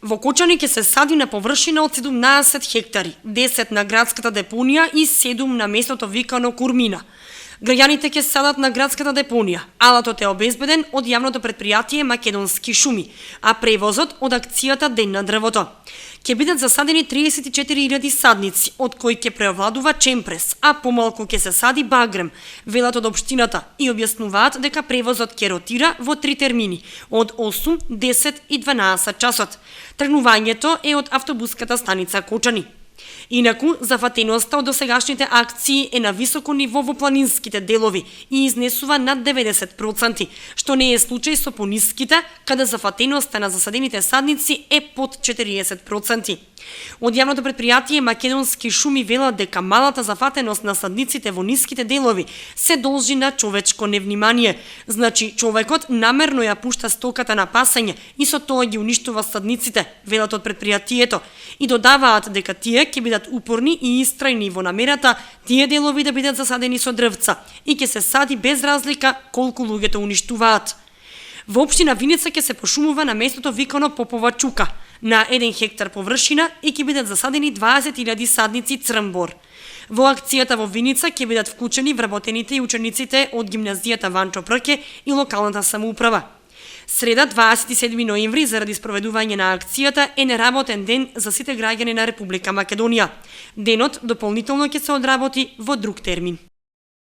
Во Кочани ќе се сади на површина од 17 хектари, 10 на градската депонија и 7 на местото викано Курмина. Граѓаните ќе садат на градската депонија. Алатот е обезбеден од јавното предпријатие Македонски шуми, а превозот од акцијата Ден на дрвото. Ќе бидат засадени 34.000 садници, од кои ќе преовладува чемпрес, а помалку ќе се сади багрем, велат од општината и објаснуваат дека превозот ќе ротира во 3 термини, од 8, 10 и 12 часот. Тргнувањето е од автобуската станица Кочани. Инаку, зафатеноста од досегашните акции е на високо ниво во планинските делови и изнесува над 90%, што не е случај со пониските, каде зафатеноста на засадените садници е под 40%. Од јавното предпријатие Македонски шуми велат дека малата зафатеност на садниците во ниските делови се должи на човечко невнимание. Значи, човекот намерно ја пушта стоката на пасање и со тоа ги уништува садниците, велат од предпријатието, и додаваат дека тие ќе бидат упорни и истрајни во намерата тие делови да бидат засадени со дрвца и ќе се сади без разлика колку луѓето уништуваат. Во општина Виница ќе се пошумува на местото викано Попова чука, на 1 хектар површина и ќе бидат засадени 20.000 садници црнбор. Во акцијата во Виница ќе бидат вклучени вработените и учениците од гимназијата Ванчо Прке и локалната самоуправа. Среда 27 ноември заради спроведување на акцијата е неработен ден за сите граѓани на Република Македонија. Денот дополнително ќе се одработи во друг термин.